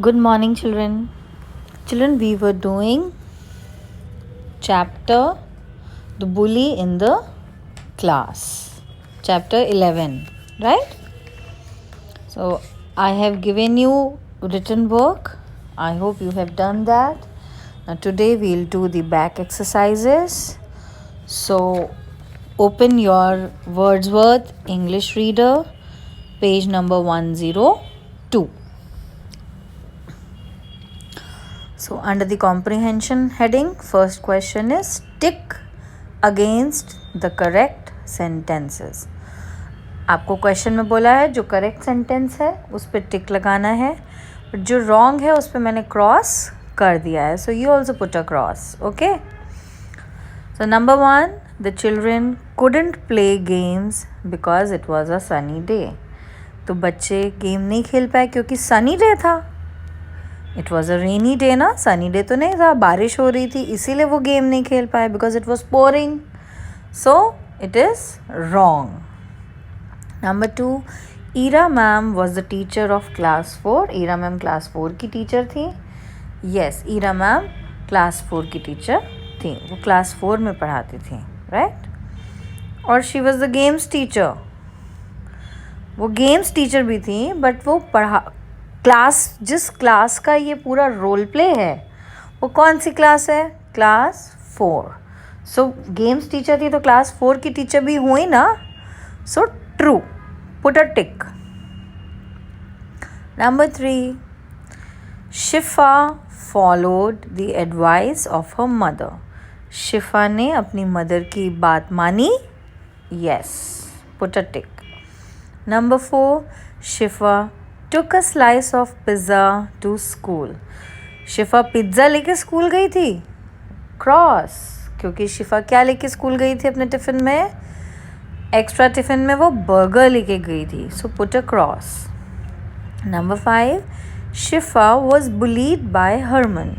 Good morning, children. Children, we were doing chapter The Bully in the Class, chapter 11, right? So, I have given you written work. I hope you have done that. Now, today we'll do the back exercises. So, open your Wordsworth English Reader, page number 102. So under the comprehension heading, first question is tick against the correct sentences. आपको question में बोला है जो correct sentence है उस पर टिक लगाना है, बट जो रॉन्ग है उस पर मैंने क्रॉस कर दिया है. So you also put a cross. Okay. So number 1, the children couldn't play games because it was a sunny day. तो बच्चे गेम नहीं खेल पाए क्योंकि सनी डे था. It was a rainy day ना, सनी डे तो नहीं था, बारिश हो रही थी, इसीलिए वो गेम नहीं खेल पाए because it was boring. So it is wrong. Number 2, Ira ma'am was the teacher of class 4. Ira ma'am class 4 की टीचर थी. यस, ईरा मैम क्लास 4 की टीचर थी. वो क्लास 4 में पढ़ाती थी, राइट. और she was the games teacher. वो गेम्स टीचर भी थी, बट वो जिस क्लास का ये पूरा रोल प्ले है वो कौन सी क्लास है? क्लास 4. सो गेम्स टीचर थी तो क्लास 4 की टीचर भी हुई ना. So true, put a tick. Number 3, Shifa followed the advice of her mother. शिफा ने अपनी मदर की बात मानी. Yes, put a tick. Number 4, Shifa took a slice of pizza to school. Shifa pizza लेके स्कूल गई थी. क्रॉस, क्योंकि शिफा क्या लेके स्कूल गई थी अपने टिफ़िन में? एक्स्ट्रा टिफ़िन में वो बर्गर लेके गई थी. So put a cross. Number 5, Shifa was bullied bye Harman.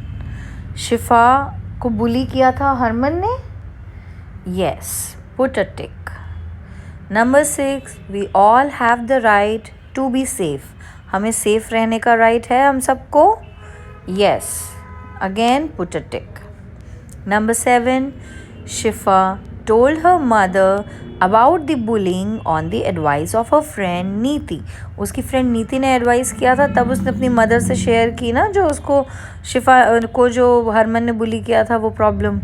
शिफा को बुली किया था हरमन ने. Yes, put a tick. Number 6, we all have the right to be safe. हमें सेफ रहने का राइट है हम सबको. Yes, again put a tick. Number 7, Shifa told her mother about the bullying on the advice of her friend Niti. उसकी friend नीति ने advice किया था, तब उसने अपनी मदर से शेयर की ना, जो उसको शिफा को जो हरमन ने बुली किया था वो problem.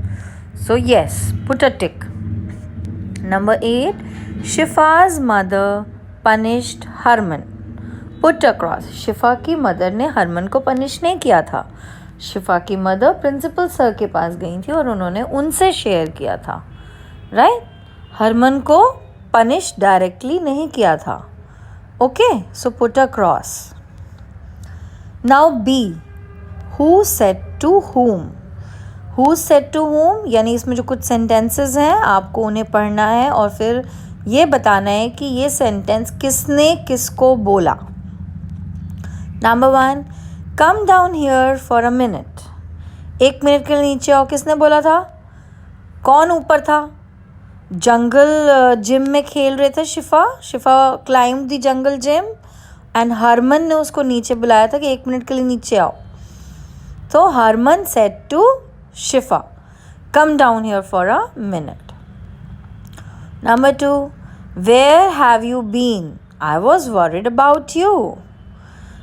So yes, put a tick. Number 8, Shifa's mother punished Harman. Put across. Shifa की मदर ने हरमन को पनिश नहीं किया था. शिफा की मदर प्रिंसिपल सर के पास गई थी और उन्होंने उनसे शेयर किया था, राइट. हरमन को पनिश डायरेक्टली नहीं किया था. Okay, so put a cross. Now B, who said to whom. Who said to whom यानी इसमें जो कुछ सेंटेंसेस हैं आपको उन्हें पढ़ना है और फिर ये बताना है कि ये सेंटेंस किसने किसको बोला. Number 1, come down here for a minute. 1 minute के लिए नीचे आओ. किसने बोला था? कौन ऊपर था? जंगल जिम में खेल रहे थे Shifa climb the jungle gym and Harman ने उसको नीचे बुलाया था कि 1 मिनट के लिए नीचे आओ. तो Harman said to Shifa, come down here for a minute. Number 2, where have you been? I was worried about you.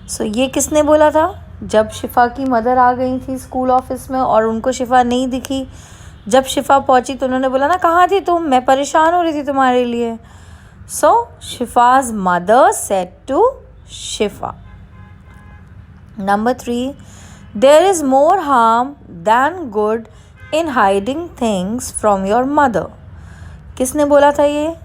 So ये किसने बोला था? जब शिफा की मदर आ गई थी स्कूल ऑफिस में और उनको शिफा नहीं दिखी. जब शिफा पहुंची तो उन्होंने बोला ना, कहाँ थी तुम? मैं परेशान हो रही थी तुम्हारे लिए. So Shifa's mother said to Shifa. Number 3, there is more harm than good in hiding things from your mother. किसने बोला था ये?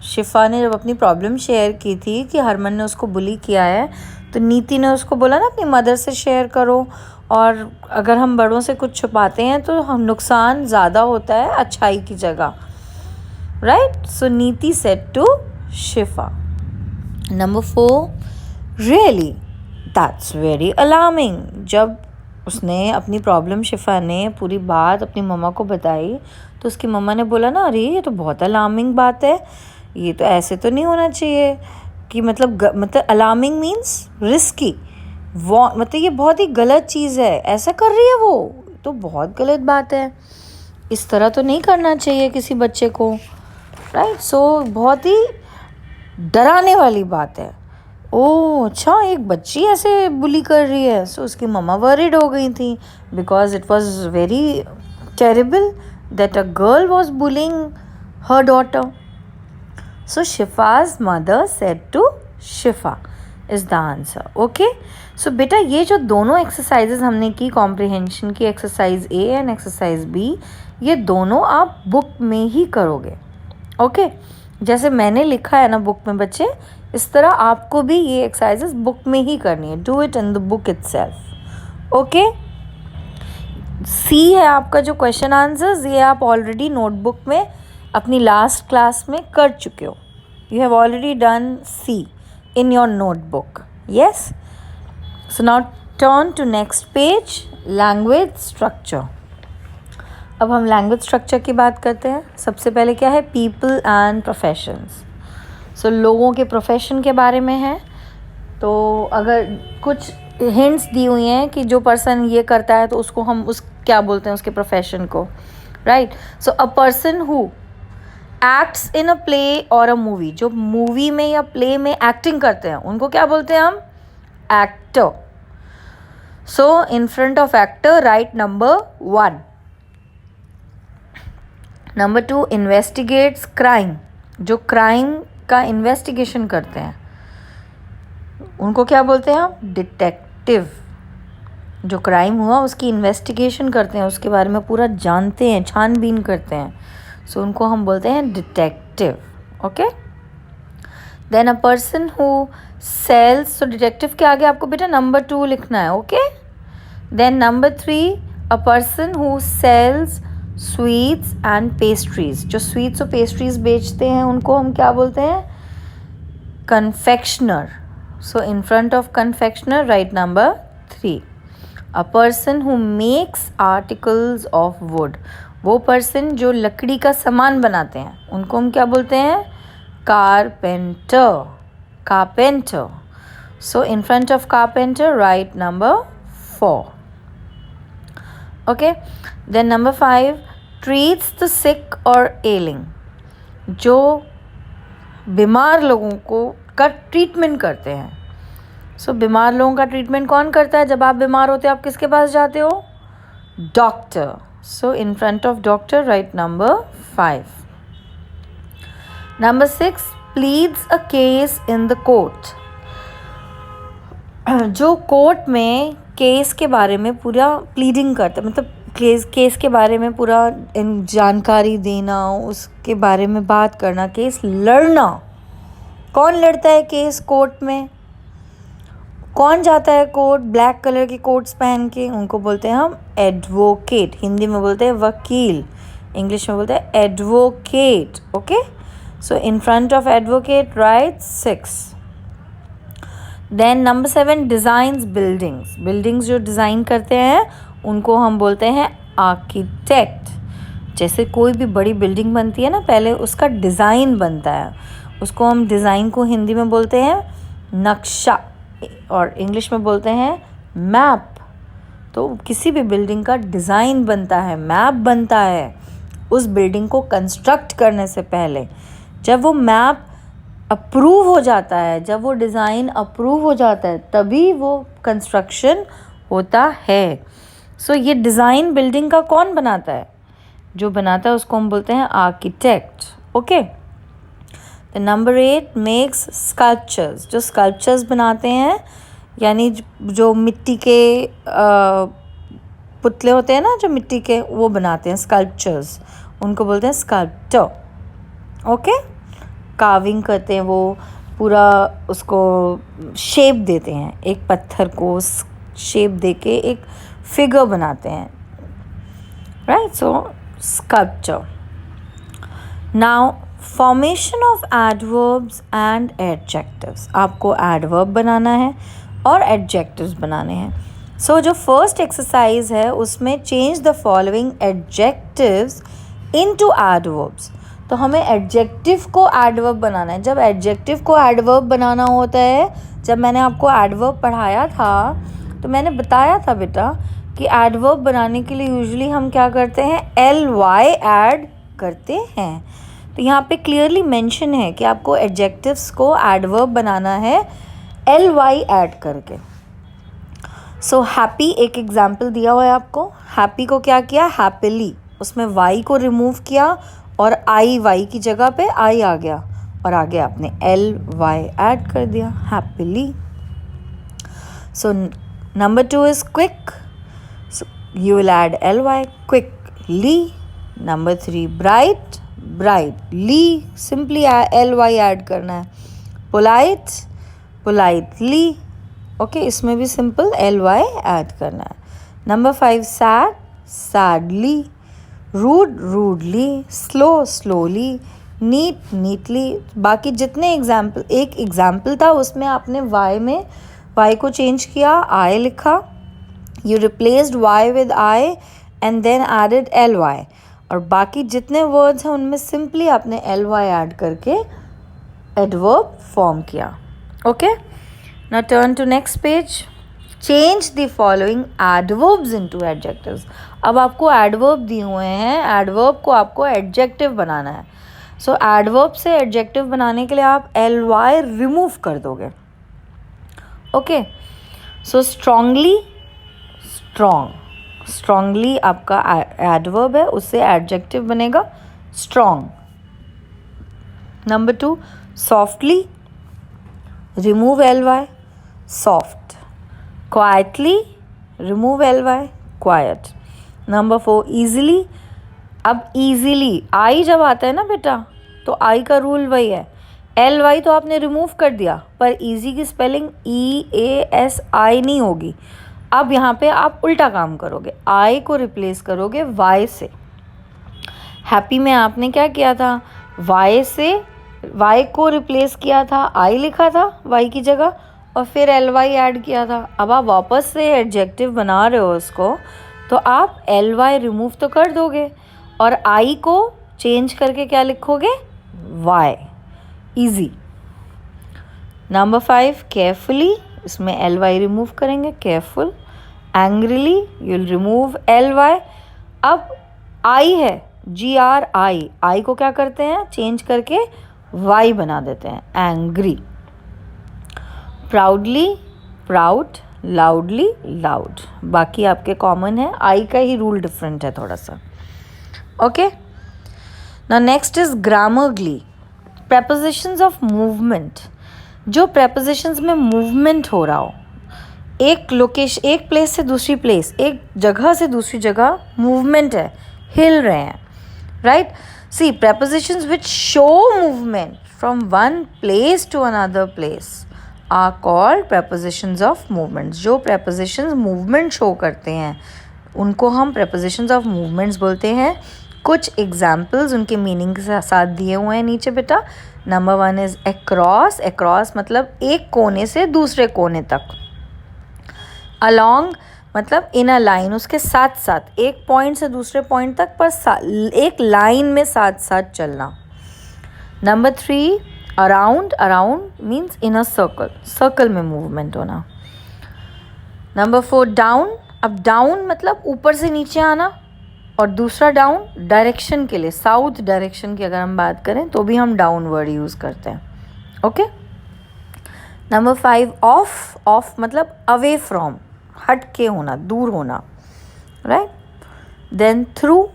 शिफा ने जब अपनी प्रॉब्लम शेयर की थी कि हरमन ने उसको बुली किया है, तो नीति ने उसको बोला ना अपनी मदर से शेयर करो. और अगर हम बड़ों से कुछ छुपाते हैं तो हम नुकसान ज़्यादा होता है अच्छाई की जगह, राइट. सो नीति said to Shifa. Number 4, really that's very alarming. जब उसने अपनी प्रॉब्लम शिफा ने पूरी बात अपनी मम्मा को बताई तो उसकी मम्मा ने बोला ना, अरे ये तो बहुत अलार्मिंग बात है, ये तो ऐसे तो नहीं होना चाहिए कि मतलब अलार्मिंग मीन्स रिस्की, मतलब ये बहुत ही गलत चीज़ है, ऐसा कर रही है वो, तो बहुत गलत बात है, इस तरह तो नहीं करना चाहिए किसी बच्चे को, राइट। सो बहुत ही डराने वाली बात है। ओह अच्छा, एक बच्ची ऐसे बुली कर रही है, सो उसकी मम्मा वरीड हो गई थी because it was very terrible that a girl was bullying her daughter. So Shifa's mother said to Shifa is the answer. Okay, so बेटा ये जो दोनों एक्सरसाइजेज हमने की, कॉम्प्रिहेंशन की exercise A and exercise B, ये दोनों आप बुक में ही करोगे। ओके, जैसे मैंने लिखा है ना बुक में बच्चे, इस तरह आपको भी ये एक्सरसाइजेस बुक में ही करनी है। Do it in the book itself. Okay, C है आपका जो क्वेश्चन आंसर्स, ये आप ऑलरेडी नोटबुक में अपनी लास्ट क्लास में कर चुके हो। You have already done C in your notebook. Yes, so now turn to next page, language structure. अब हम लैंग्वेज स्ट्रक्चर की बात करते हैं। सबसे पहले क्या है, पीपल एंड प्रोफेशंस। सो लोगों के प्रोफेशन के बारे में है, तो अगर कुछ हिंट्स दी हुई हैं कि जो पर्सन ये करता है तो उसको हम उस क्या बोलते हैं, उसके प्रोफेशन को, right. So a person who acts in a play और अ मूवी, जो मूवी में या प्ले में एक्टिंग करते हैं उनको क्या बोलते हैं हम, actor. So in front of actor right number 1। Number 2, investigates crime, जो क्राइम का इन्वेस्टिगेशन करते हैं उनको क्या बोलते हैं हम, डिटेक्टिव। जो क्राइम हुआ उसकी इन्वेस्टिगेशन करते हैं, उसके बारे में पूरा जानते हैं, छानबीन करते हैं, सो उनको हम बोलते हैं detective. Okay, then a person who sells, so detective के आगे आपको बेटा नंबर 2 लिखना है। Okay, then number 3, a person who sells sweets and pastries, जो स्वीट्स और पेस्ट्रीज बेचते हैं उनको हम क्या बोलते हैं, confectioner. So in front of confectioner write number 3। A person who makes articles of wood, वो पर्सन जो लकड़ी का सामान बनाते हैं उनको हम क्या बोलते हैं, carpenter, carpenter. So in front of carpenter write number 4। Okay, then number 5, treats the sick और एलिंग, जो बीमार लोगों को का ट्रीटमेंट करते हैं। सो बीमार लोगों का ट्रीटमेंट कौन करता है, जब आप बीमार होते हो आप किसके पास जाते हो, doctor. So in front of doctor write number 5. Number 6, pleads a case in the court, जो कोर्ट में केस के बारे में पूरा प्लीडिंग करता है, मतलब केस के बारे में पूरा जानकारी देना, उसके बारे में बात करना, केस लड़ना। कौन लड़ता है केस कोर्ट में, कौन जाता है कोर्ट ब्लैक कलर के कोट्स पहन के, उनको बोलते हैं हम एडवोकेट। हिंदी में बोलते हैं वकील, इंग्लिश में बोलते हैं advocate. Okay, so in front of advocate write 6। Then number 7, designs buildings, buildings जो डिज़ाइन करते हैं उनको हम बोलते हैं आर्किटेक्ट। जैसे कोई भी बड़ी बिल्डिंग बनती है ना, पहले उसका डिज़ाइन बनता है, उसको हम डिज़ाइन को हिंदी में बोलते हैं नक्शा और इंग्लिश में बोलते हैं मैप। तो किसी भी बिल्डिंग का डिज़ाइन बनता है, मैप बनता है उस बिल्डिंग को कंस्ट्रक्ट करने से पहले। जब वो मैप अप्रूव हो जाता है, जब वो डिज़ाइन अप्रूव हो जाता है, तभी वो कंस्ट्रक्शन होता है। सो ये डिज़ाइन बिल्डिंग का कौन बनाता है, जो बनाता है उसको हम बोलते हैं architect. Okay, number 8, makes sculptures, जो स्कल्पचर्स बनाते हैं, यानी जो मिट्टी के पुतले होते हैं ना, जो मिट्टी के वो बनाते हैं स्कल्पचर्स, उनको बोलते हैं स्कल्प्टर। ओके, कार्विंग करते हैं, वो पूरा उसको शेप देते हैं, एक पत्थर को शेप देके एक फिगर बनाते हैं, right. So sculpture. Now formation of adverbs and adjectives, आपको एडवर्ब बनाना है और एडजेक्टिव्स बनाने हैं। सो जो फर्स्ट एक्सरसाइज है उसमें change the following adjectives into adverbs. तो हमें एडजेक्टिव को एडवर्ब बनाना है। जब एडजेक्टिव को एडवर्ब बनाना होता है, जब मैंने आपको एडवर्ब पढ़ाया था तो मैंने बताया था बेटा कि एडवर्ब बनाने के लिए यूजुअली हम क्या करते हैं, ly ऐड करते हैं। तो यहाँ पे क्लियरली मेंशन है कि आपको एडजेक्टिव्स को एडवर्ब बनाना है ly ऐड करके। सो हैप्पी एक एग्जाम्पल दिया हुआ है आपको। हैप्पी को क्या किया, हैप्पीली, उसमें y को रिमूव किया और y की जगह पे I आ गया और आगे आपने ly ऐड कर दिया, happily. So number 2 is quick, so you will add ly, quickly. Number 3 bright, brightly, simply ly add करना है। polite, politely, ओके इसमें भी सिंपल ly ऐड करना है। Number 5 sad, sadly, rude, rudely, slow, slowly, neat, neatly. बाकी जितने example, एक example था उसमें आपने y में y को चेंज किया, I लिखा, you replaced y with I and then added ly, और बाकी जितने वर्ड्स हैं उनमें सिंपली आपने ly ऐड करके एडवर्ब फॉर्म किया। Okay, now turn to next page. Change the following adverbs into adjectives. अब आपको एडवर्ब दिए हुए हैं, एडवर्ब को आपको एडजेक्टिव बनाना है। सो एडवर्ब से एडजेक्टिव बनाने के लिए आप ly रिमूव कर दोगे। Okay, so strongly, strong, strongly आपका एडवर्ब है, उससे एडजेक्टिव बनेगा strong. Number 2 softly, remove ly, soft. Quietly, remove ly, quite. Number 4 easily, अब ईजिली आई जब आता है ना बेटा तो आई का रूल वही है, ly तो आपने रिमूव कर दिया पर ईजी की स्पेलिंग EASI नहीं होगी। अब यहाँ पे आप उल्टा काम करोगे, आई को रिप्लेस करोगे y से। हैप्पी में आपने क्या किया था, y से y को रिप्लेस किया था, I लिखा था y की जगह और फिर ly ऐड किया था। अब आप वापस से एडजेक्टिव बना रहे हो उसको, तो आप ly रिमूव तो कर दोगे और I को चेंज करके क्या लिखोगे, y, ईजी। नंबर 5 केयरफुली, इसमें ly रिमूव करेंगे, careful. Angrily you will remove ly। अब I है, GRI को क्या करते हैं, चेंज करके y बना देते हैं, angry. Proudly, proud, loudly, loud. बाकी आपके कॉमन है, I का ही रूल डिफरेंट है थोड़ा सा। Okay, now next is Grammarly, prepositions of movement. जो prepositions में मूवमेंट हो रहा हो, एक लोकेशन, एक प्लेस से दूसरी प्लेस, एक जगह से दूसरी जगह मूवमेंट है, हिल रहे हैं, right. C prepositions which show movement from one place to another place are called prepositions of movements. जो prepositions movement show करते हैं उनको हम prepositions of movements बोलते हैं। कुछ एग्जाम्पल्स उनके मीनिंग के साथ दिए हुए हैं नीचे बेटा। नंबर 1 इज़ across, across मतलब एक कोने से दूसरे कोने तक। along मतलब इन अ लाइन, उसके साथ साथ, एक पॉइंट से दूसरे पॉइंट तक पर एक लाइन में साथ साथ चलना। Number 3 around, around means in a circle, circle में मूवमेंट होना। नंबर 4 डाउन, अब डाउन मतलब ऊपर से नीचे आना, और दूसरा डाउन डायरेक्शन के लिए, साउथ डायरेक्शन की अगर हम बात करें तो भी हम डाउन वर्ड यूज़ करते हैं। ओके, नंबर 5 ऑफ, ऑफ मतलब अवे फ्रॉम, हट के होना, दूर होना, right. Then through,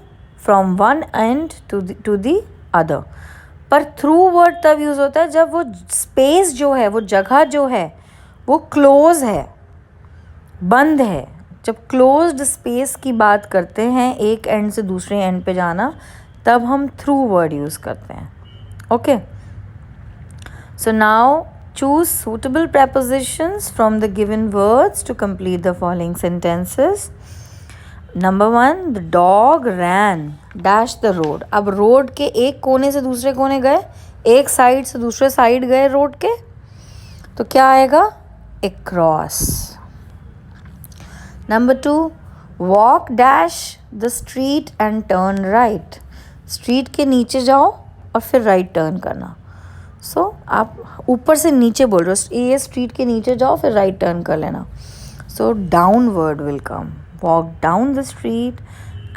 from one end to the other. पर थ्रू वर्ड तब यूज़ होता है जब वो स्पेस जो है, वो जगह जो है वो क्लोज है, बंद है। जब क्लोज्ड स्पेस की बात करते हैं, एक एंड से दूसरे एंड पे जाना, तब हम थ्रू वर्ड यूज़ करते हैं। Okay, so now choose suitable prepositions from the given words to complete the following sentences. Number 1 the dog ran dash the road। अब रोड के एक कोने से दूसरे कोने गए, एक साइड से दूसरे साइड गए रोड के, तो क्या आएगा, across। Number 2 walk dash the street and turn right। Street के नीचे जाओ और फिर राइट टर्न करना. सो आप ऊपर से नीचे बोल रहे हो, ये स्ट्रीट के नीचे जाओ फिर राइट टर्न कर लेना. So downward will come. Walk down the street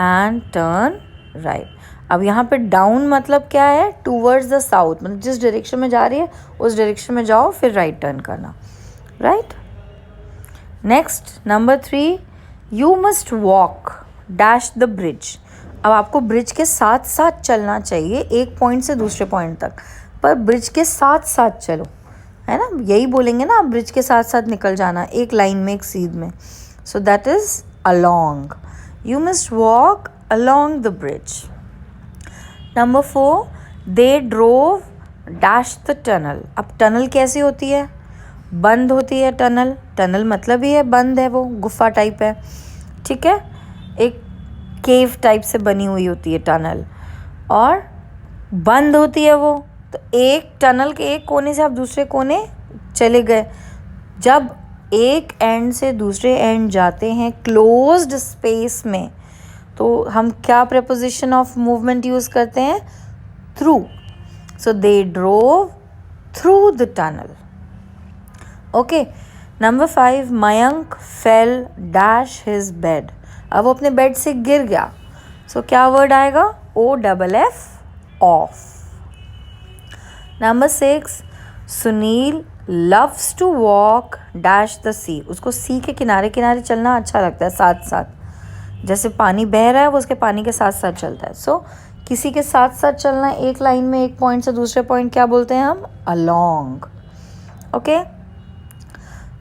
and turn right. अब यहाँ पे डाउन मतलब क्या है, टूवर्ड्स द साउथ, मतलब जिस डायरेक्शन में जा रही है उस डायरेक्शन में जाओ फिर राइट टर्न करना. Right. Next number 3, you must walk dash the bridge. अब आपको ब्रिज के साथ साथ चलना चाहिए, एक पॉइंट से दूसरे पॉइंट तक, पर ब्रिज के साथ साथ चलो, है ना, यही बोलेंगे ना, ब्रिज के साथ साथ निकल जाना एक लाइन में, एक सीध में. So that is along. You must walk along the bridge. Number 4, they drove dash the tunnel. अब टनल कैसी होती है, बंद होती है टनल. टनल मतलब ही है बंद है, वो गुफा टाइप है, ठीक है, एक केव टाइप से बनी हुई होती है टनल, और बंद होती है वो. तो एक टनल के एक कोने से आप दूसरे कोने चले गए. जब एक एंड से दूसरे एंड जाते हैं क्लोज्ड स्पेस में, तो हम क्या प्रेपोजिशन ऑफ मूवमेंट यूज़ करते हैं, through. So they drove through the tunnel. Okay. Number 5, Mayank fail dash his bed. अब वो अपने बेड से गिर गया. सो क्या वर्ड आएगा, OFF, off. Number 6, Sunil loves to walk dash the sea. उसको सी के किनारे किनारे चलना अच्छा लगता है, साथ साथ, जैसे पानी बह रहा है वो उसके पानी के साथ साथ चलता है. सो किसी के साथ साथ चलना एक लाइन में, एक पॉइंट से दूसरे पॉइंट, क्या बोलते हैं हम, along. Okay.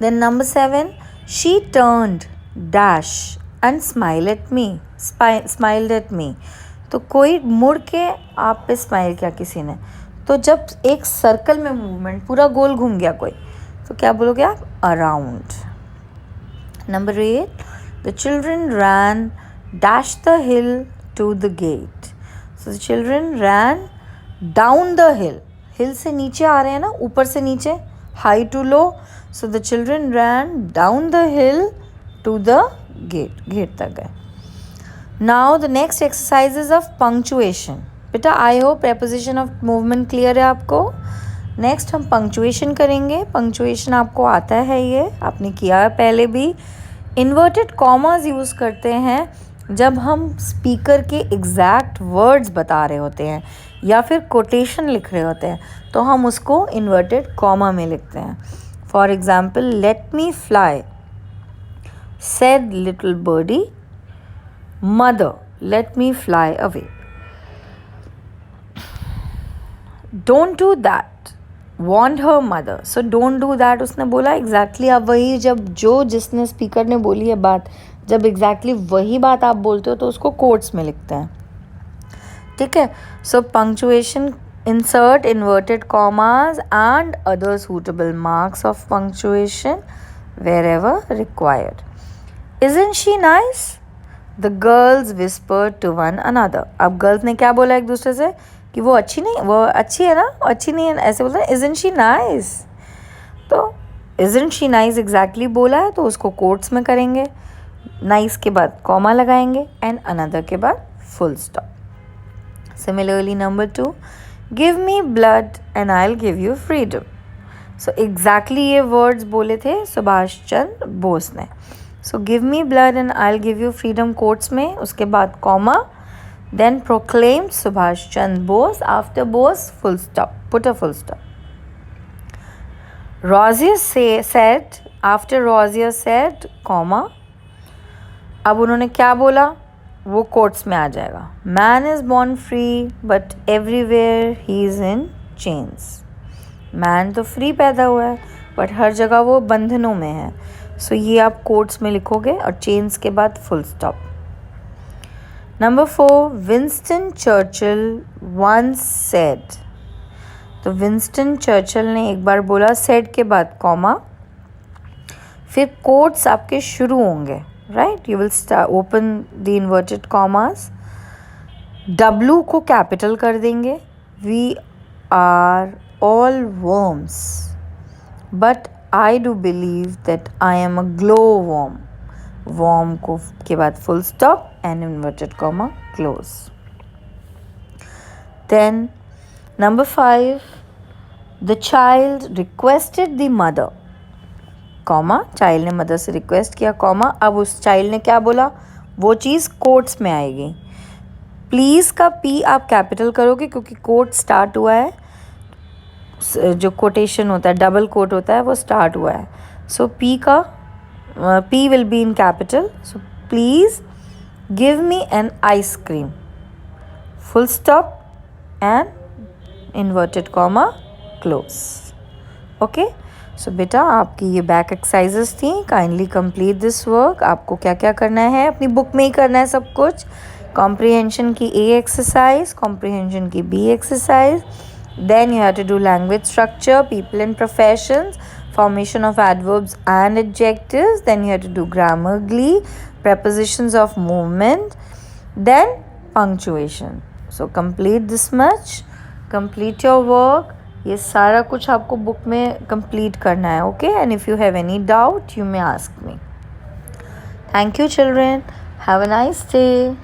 Then number 7, she turned dash and smiled at me. तो कोई मुड़ के आप पे स्माइल किया किसी ने. तो जब एक सर्कल में मूवमेंट पूरा गोल घूम गया कोई, तो क्या बोलोगे आप, around. Number 8, the children ran dash the hill to the gate. So the children ran down the hill. Hill से नीचे आ रहे हैं ना, ऊपर से नीचे, high to low. So the children ran down the hill to the gate. Gate तक गए. Now the next exercises of punctuation. बेटा I hope preposition of movement clear है आपको. नेक्स्ट हम पंक्चुएशन करेंगे. पंक्चुएशन आपको आता है, ये आपने किया है पहले भी. इन्वर्टेड कॉमास यूज़ करते हैं जब हम स्पीकर के एग्जैक्ट वर्ड्स बता रहे होते हैं या फिर कोटेशन लिख रहे होते हैं, तो हम उसको इन्वर्टेड कॉमा में लिखते हैं. For example, let me fly said little birdie. Mother, let me fly away. Don't do that, warned her mother. So don't do that उसने बोला exactly. आप वही, जब जो जिसने स्पीकर ने बोली है बात, जब exactly वही बात आप बोलते हो तो उसको कोट्स में लिखते हैं, ठीक है. So punctuation, insert inverted commas and other suitable marks of punctuation wherever required. Isn't she nice? The girls whispered to one another. अब गर्ल्स ने क्या बोला एक दूसरे से कि वो अच्छी नहीं, वो अच्छी है ना, अच्छी नहीं है, ऐसे बोलते हैं. Isn't she nice? तो isn't she nice exactly बोला है तो उसको कोट्स में करेंगे. nice के बाद कॉमा लगाएंगे and another के बाद full stop. Similarly, number 2, give me blood and I'll give you freedom. So exactly ये words बोले थे सुभाष चंद्र बोस ने. So give me blood and I'll give you freedom quotes में, उसके बाद comma, then proclaimed Subhash Chandra Bose. After Bose, full stop. Put a full stop. Rosier said, after Rosier said, comma. अब उन्होंने क्या बोला वो quotes में आ जाएगा. Man is born free but everywhere he is in chains. Man तो free पैदा हुआ है but हर जगह वो बंधनों में है. सो ये आप कोट्स में लिखोगे और चेन्स के बाद full stop. Number 4, Winston Churchill once said. तो विंस्टन चर्चिल ने एक बार बोला, सेड के बाद कॉमा, फिर कोट्स आपके शुरू होंगे, right. You will open the inverted commas. W को कैपिटल कर देंगे. We are all worms but I do believe that I am a glowworm. Worm को के बाद full stop and inverted comma close. Then Number 5, the child requested the mother, comma, child ने mother से request किया, comma, अब उस child ने क्या बोला, वो चीज़ कोट्स में आएगी. प्लीज़ का पी आप कैपिटल करोगे क्योंकि कोट स्टार्ट हुआ है, जो कोटेशन होता है, डबल कोट होता है, वो स्टार्ट हुआ है. सो पी का P will be in capital. So please give me an ice cream, full stop and inverted comma close. Okay. So बेटा आपकी ये बैक एक्सरसाइजेस थी. Kindly complete this work. आपको क्या क्या करना है, अपनी बुक में ही करना है सब कुछ. कॉम्प्रिहेंशन की ए एक्सरसाइज, कॉम्प्रिहेंशन की B exercise, then you have to do language structure, people and professions, formation of adverbs and adjectives, then you have to do grammar glee, prepositions of movement, then punctuation. So complete this much, complete your work. ये सारा कुछ आपको book में complete करना है. Okay, and if you have any doubt you may ask me. Thank you children, have a nice day.